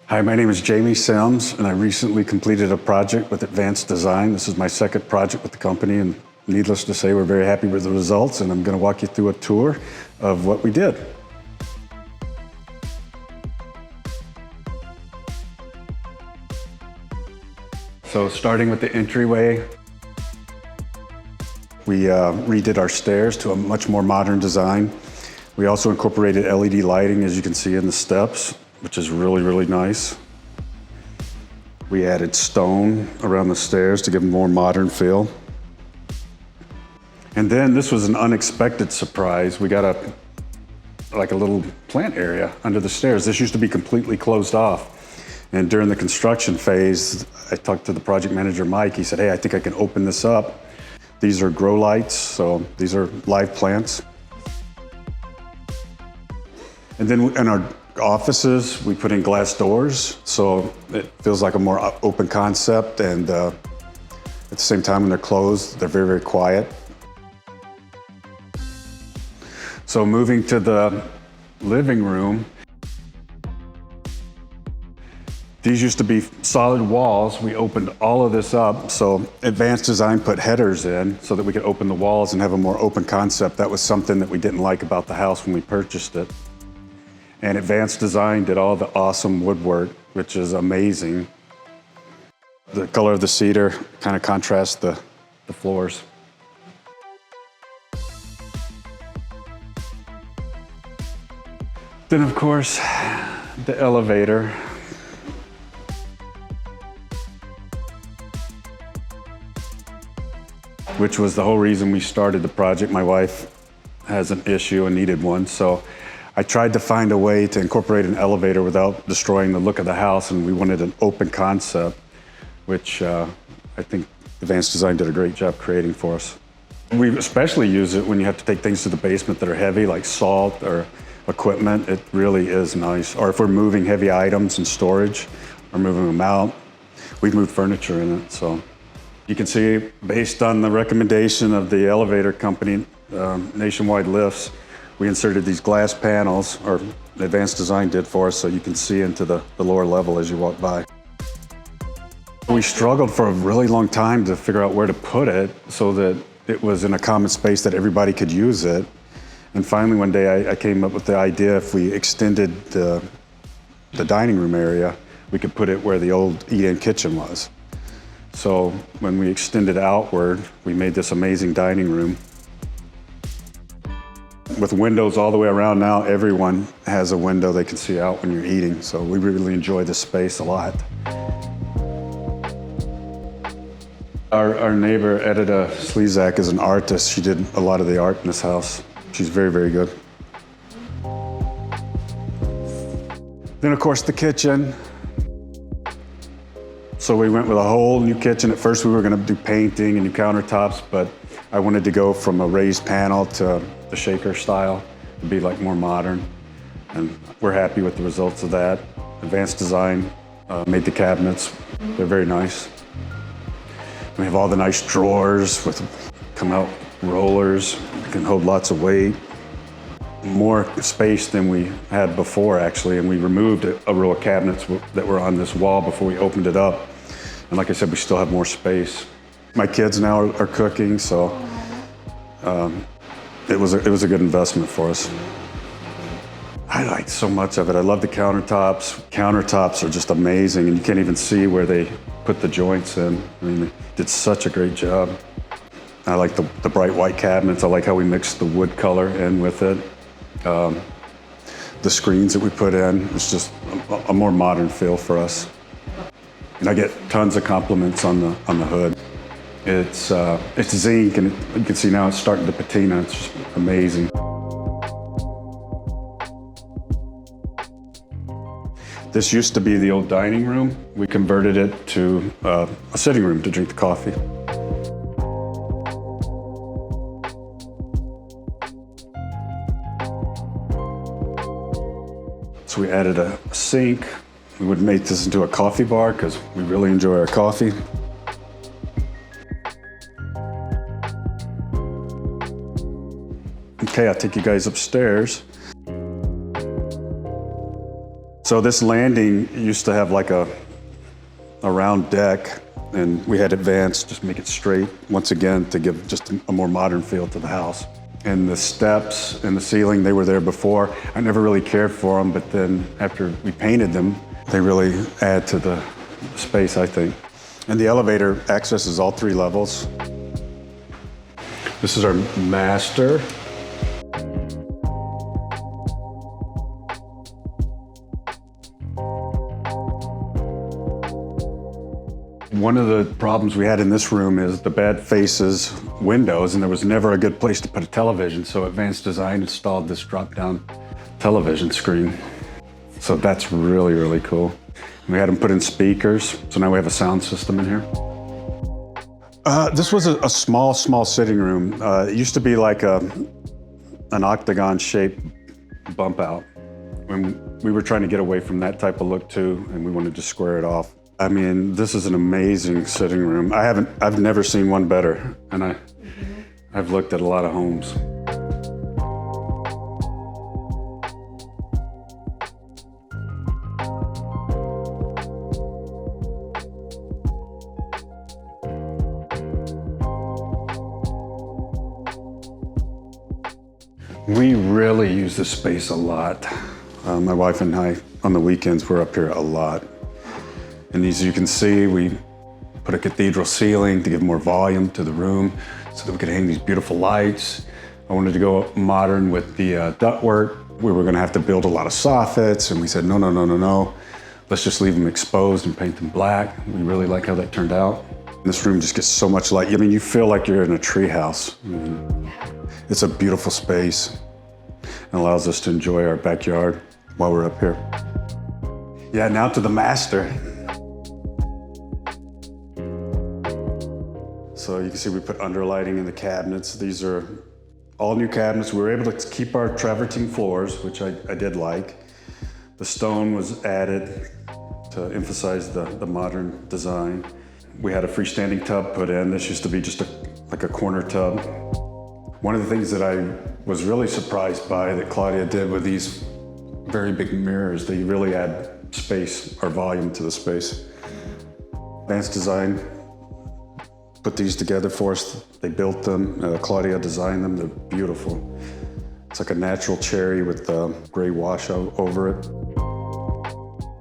Hi, my name is Jamie Sims, and I recently completed a project with Advanced Design. This is my second project with the company, and needless to say, we're very happy with the results, and I'm going to walk you through a tour of what we did. So starting with the entryway, we redid our stairs to a much more modern design. We also incorporated LED lighting, as you can see in the steps, which is really, really nice. We added stone around the stairs to give them a more modern feel. And then this was an unexpected surprise. We got a little plant area under the stairs. This used to be completely closed off. And during the construction phase, I talked to the project manager, Mike. He said, hey, I think I can open this up. These are grow lights, so these are live plants. And then in our offices, we put in glass doors, so it feels like a more open concept, and at the same time when they're closed, they're very, very quiet. So moving to the living room, these used to be solid walls. We opened all of this up, so Advanced Design put headers in so that we could open the walls and have a more open concept. That was something that we didn't like about the house when we purchased it. And Advanced Design did all the awesome woodwork, which is amazing. The color of the cedar kind of contrasts the floors. Then, of course, the elevator. Which was the whole reason we started the project. My wife has an issue and needed one, so I tried to find a way to incorporate an elevator without destroying the look of the house, and we wanted an open concept, which I think Advanced Design did a great job creating for us. We especially use it when you have to take things to the basement that are heavy, like salt or equipment. It really is nice. Or if we're moving heavy items in storage or moving them out, we've moved furniture in it, so. You can see, based on the recommendation of the elevator company, Nationwide Lifts, we inserted these glass panels, or Advanced Design did for us, so you can see into the lower level as you walk by. We struggled for a really long time to figure out where to put it so that it was in a common space that everybody could use it. And finally one day I came up with the idea, if we extended the dining room area, we could put it where the old eat-in kitchen was. So when we extended outward, we made this amazing dining room. With windows all the way around now, everyone has a window they can see out when you're eating. So we really enjoy this space a lot. Our neighbor, Edita Slezak, is an artist. She did a lot of the art in this house. She's very, very good. Then of course the kitchen. So we went with a whole new kitchen. At first we were gonna do painting and new countertops, but I wanted to go from a raised panel to the shaker style to be like more modern. And we're happy with the results of that. Advanced Design made the cabinets. They're very nice. We have all the nice drawers with come out rollers. They can hold lots of weight. More space than we had before, actually, and we removed a row of cabinets that were on this wall before we opened it up. And like I said, we still have more space. My kids now are cooking, so it was a good investment for us. I liked so much of it. I love the countertops. Countertops are just amazing, and you can't even see where they put the joints in. I mean, they did such a great job. I like the bright white cabinets. I like how we mixed the wood color in with it. The screens that we put in, it's just a more modern feel for us. And I get tons of compliments on the hood. It's zinc, and you can see now it's starting to patina. It's just amazing. This used to be the old dining room. We converted it to a sitting room to drink the coffee. So we added a sink. We would make this into a coffee bar because we really enjoy our coffee. Okay, I'll take you guys upstairs. So this landing used to have like a round deck, and we had advanced, just make it straight, once again, to give just a more modern feel to the house. And the steps and the ceiling, they were there before. I never really cared for them, but then after we painted them, they really add to the space, I think. And the elevator accesses all 3 levels. This is our master. One of the problems we had in this room is the bed faces windows, and there was never a good place to put a television, so Advanced Design installed this drop-down television screen. So that's really, really cool. We had them put in speakers, so now we have a sound system in here. This was a small sitting room. It used to be like an octagon-shaped bump out. When we were trying to get away from that type of look too, and we wanted to square it off. I mean, this is an amazing sitting room. I've never seen one better, and I've looked at a lot of homes. We really use this space a lot. My wife and I, on the weekends, we're up here a lot. And as you can see, we put a cathedral ceiling to give more volume to the room so that we could hang these beautiful lights. I wanted to go modern with the ductwork. We were gonna have to build a lot of soffits, and we said, no. Let's just leave them exposed and paint them black. We really like how that turned out. This room just gets so much light. I mean, you feel like you're in a tree house. It's a beautiful space and allows us to enjoy our backyard while we're up here. Yeah, now to the master. So you can see we put underlighting in the cabinets. These are all new cabinets. We were able to keep our travertine floors, which I did like. The stone was added to emphasize the modern design. We had a freestanding tub put in. This used to be just like a corner tub. One of the things that I was really surprised by that Claudia did with these very big mirrors, they really add space or volume to the space. Advanced Design put these together for us. They built them, Claudia designed them, they're beautiful. It's like a natural cherry with gray wash over it.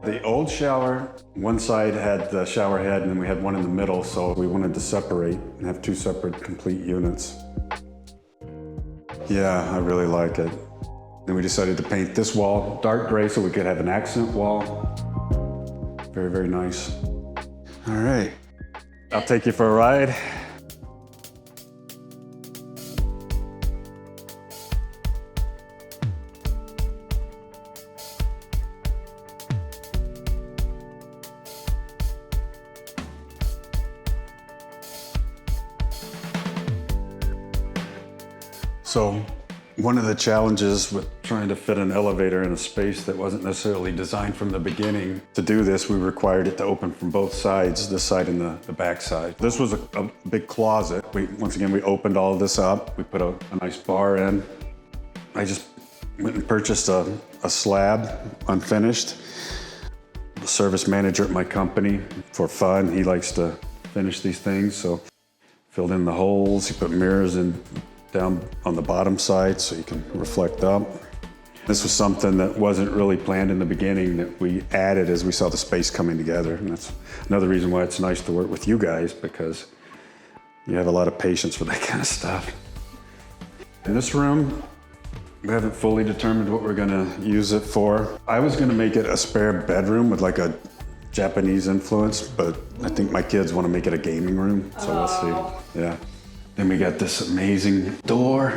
The old shower, one side had the shower head and then we had one in the middle, so we wanted to separate and have 2 separate complete units. Yeah, I really like it. Then we decided to paint this wall dark gray so we could have an accent wall. Very, very nice. All right. I'll take you for a ride. So one of the challenges with trying to fit an elevator in a space that wasn't necessarily designed from the beginning, to do this, we required it to open from both sides, this side and the back side. This was a big closet. Once again, we opened all of this up. We put a nice bar in. I just went and purchased a slab, unfinished. The service manager at my company, for fun, he likes to finish these things, so filled in the holes. He put mirrors in down on the bottom side so you can reflect up. This was something that wasn't really planned in the beginning that we added as we saw the space coming together. And that's another reason why it's nice to work with you guys, because you have a lot of patience for that kind of stuff. In this room, we haven't fully determined what we're gonna use it for. I was gonna make it a spare bedroom with like a Japanese influence, but I think my kids wanna make it a gaming room, so we'll see, yeah. Then we got this amazing door.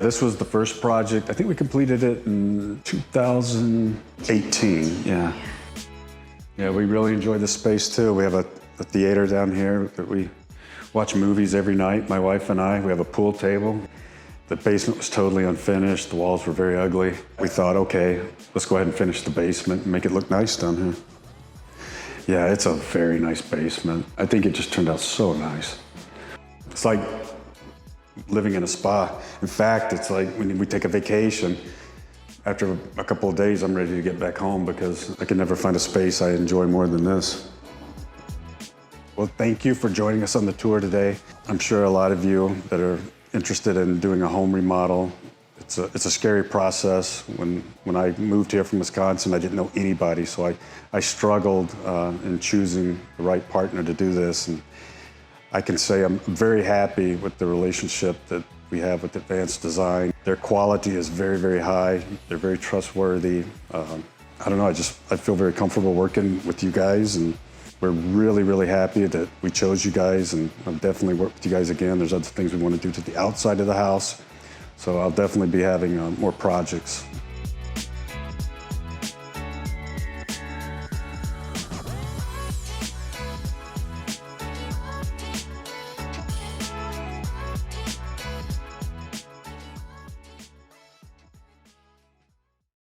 This was the first project. I think we completed it in 2018, yeah. Yeah, we really enjoy this space too. We have a theater down here that we watch movies every night, my wife and I. We have a pool table. The basement was totally unfinished. The walls were very ugly. We thought, okay, let's go ahead and finish the basement and make it look nice down here. Yeah, it's a very nice basement. I think it just turned out so nice. It's like living in a spa. In fact, it's like when we take a vacation, after a couple of days, I'm ready to get back home because I can never find a space I enjoy more than this. Well, thank you for joining us on the tour today. I'm sure a lot of you that are interested in doing a home remodel, it's a scary process. When I moved here from Wisconsin, I didn't know anybody, so I struggled in choosing the right partner to do this. And I can say I'm very happy with the relationship that we have with Advanced Design. Their quality is very, very high. They're very trustworthy. I don't know, I feel very comfortable working with you guys, and we're really, really happy that we chose you guys, and I'll definitely work with you guys again. There's other things we want to do to the outside of the house, so I'll definitely be having more projects.